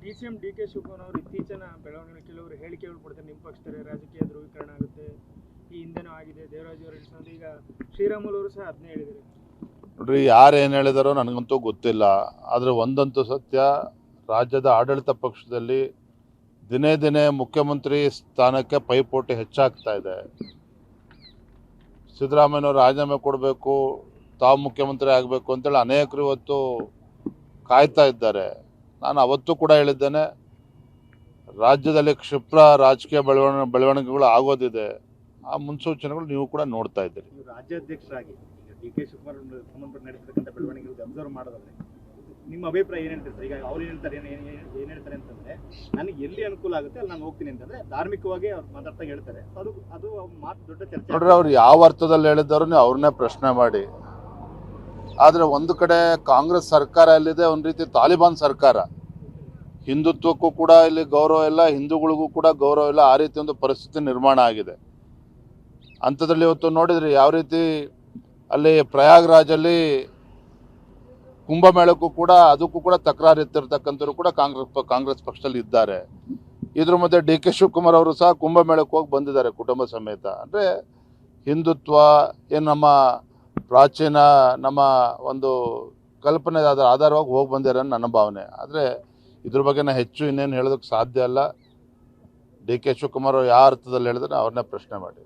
DCM DK Shivakumar ಅವರು ಇತ್ತೀಚಿನ ಬೆಳವಣಿಗೆ ಕೆಲವರು ಹೇಳಿಕೆಗಳು ಕೊಡ್ತಾರೆ, ನಿಮ್ಮ ಪಕ್ಷದ ರಾಜಕೀಯ ಧ್ರುವೀಕರಣ ಆಗುತ್ತೆ, ಈ ಹಿಂದೆನೂ ಆಗಿದೆ, ದೇವರಾಜ್ ಅವರು ಹೇಳಿದ್ರು, ಈಗ ಶ್ರೀರಾಮುಲು ಅವರು ಸಹ ಅದನ್ನೇ ಹೇಳಿದ್ದಾರೆ. ನೋಡ್ರಿ, ಯಾರು ಏನು ಹೇಳಿದಾರೋ ನನಗಂತೂ ಗೊತ್ತಿಲ್ಲ. ಆದರೆ ಒಂದಂತೂ ಸತ್ಯ, ರಾಜ್ಯದ ಆಡಳಿತ ಪಕ್ಷದಲ್ಲಿ ದಿನೇ ದಿನೇ ಮುಖ್ಯಮಂತ್ರಿ ಸ್ಥಾನಕ್ಕೆ ಪೈಪೋಟಿ ಹೆಚ್ಚಾಗ್ತಾ ಇದೆ. ಸಿದ್ದರಾಮಯ್ಯನವರು ರಾಜೀನಾಮೆ ಕೊಡಬೇಕು, ತಾವು ಮುಖ್ಯಮಂತ್ರಿ ಆಗಬೇಕು ಅಂತೇಳಿ ಅನೇಕರು ಇವತ್ತು ಕಾಯ್ತಾ ಇದ್ದಾರೆ. ನಾನು ಅವತ್ತು ಕೂಡ ಹೇಳಿದ್ದೇನೆ, ರಾಜ್ಯದಲ್ಲಿ ಕ್ಷಿಪ್ರ ರಾಜಕೀಯ ಬೆಳವಣಿಗೆಗಳು ಆಗೋದಿದೆ. ಆ ಮುನ್ಸೂಚನೆಗಳು ನೀವು ಕೂಡ ನೋಡ್ತಾ ಇದ್ದೀರಿ. ರಾಜ್ಯಾಧ್ಯಕ್ಷರಾಗಿ DK ಶಿವಕುಮಾರ್ ಸಂಬಂಧಪಟ್ಟ ನಡೆಸತಕ್ಕಂಥ ಬೆಳವಣಿಗೆಗಳು ಅಬ್ಸರ್ವ್ ಮಾಡೋದಾದ್ರೆ ನಿಮ್ಮ ಅಭಿಪ್ರಾಯ ಏನು ಹೇಳ್ತಾರೆ? ಈಗ ಅವ್ರು ಏನು ಹೇಳ್ತಾರೆ ಅಂತಂದ್ರೆ, ನನಗೆ ಎಲ್ಲಿ ಅನುಕೂಲ ಆಗುತ್ತೆ ಅಲ್ಲಿ ನಾನು ಹೋಗ್ತೀನಿ ಅಂತಂದ್ರೆ ಧಾರ್ಮಿಕವಾಗಿ ಅವ್ರು ಮಾತಾಡ್ತಾ ಹೇಳ್ತಾರೆ. ಅದು ಮಾತು ದೊಡ್ಡ ಚರ್ಚೆ. ನೋಡ್ರಿ, ಅವ್ರು ಯಾವ ಅರ್ಥದಲ್ಲಿ ಹೇಳಿದಾರೋ ನೀವು ಅವ್ರನ್ನೇ ಪ್ರಶ್ನೆ ಮಾಡಿ. ಆದರೆ ಒಂದು ಕಡೆ ಕಾಂಗ್ರೆಸ್ ಸರ್ಕಾರ ಎಲ್ಲಿದೆ, ಒಂದು ರೀತಿ ತಾಲಿಬಾನ್ ಸರ್ಕಾರ. ಹಿಂದುತ್ವಕ್ಕೂ ಕೂಡ ಇಲ್ಲಿ ಗೌರವ ಇಲ್ಲ, ಹಿಂದೂಗಳಿಗೂ ಕೂಡ ಗೌರವ ಇಲ್ಲ. ಆ ರೀತಿ ಒಂದು ಪರಿಸ್ಥಿತಿ ನಿರ್ಮಾಣ ಆಗಿದೆ. ಅಂಥದ್ರಲ್ಲಿ ಇವತ್ತು ನೋಡಿದ್ರಿ ಯಾವ ರೀತಿ ಅಲ್ಲಿ ಪ್ರಯಾಗ್ರಾಜಲ್ಲಿ ಕುಂಭಮೇಳಕ್ಕೂ ಕೂಡ ಅದಕ್ಕೂ ಕೂಡ ತಕರಾರು ಎತ್ತಿರ್ತಕ್ಕಂಥವ್ರು ಕೂಡ ಕಾಂಗ್ರೆಸ್ ಪಕ್ಷದಲ್ಲಿ ಇದ್ದಾರೆ. ಇದ್ರ ಮಧ್ಯೆ DK ಶಿವಕುಮಾರ್ ಅವರು ಸಹ ಕುಂಭಮೇಳಕ್ಕೆ ಹೋಗಿ ಬಂದಿದ್ದಾರೆ ಕುಟುಂಬ ಸಮೇತ. ಅಂದರೆ ಹಿಂದುತ್ವ ಏನು ನಮ್ಮ ಪ್ರಾಚೀನ ನಮ್ಮ ಒಂದು ಕಲ್ಪನೆ ಆಧಾರವಾಗಿ ಹೋಗಿ ಬಂದಿರೋ ನನ್ನ ಭಾವನೆ. ಆದರೆ ಇದ್ರ ಬಗ್ಗೆ ನಾನು ಹೆಚ್ಚು ಇನ್ನೇನು ಹೇಳೋದಕ್ಕೆ ಸಾಧ್ಯ ಅಲ್ಲ. DK ಶಿವಕುಮಾರ್ ಯಾವ ಅರ್ಥದಲ್ಲಿ ಹೇಳಿದ್ರೆ ಅವ್ರನ್ನೇ ಪ್ರಶ್ನೆ ಮಾಡಿ.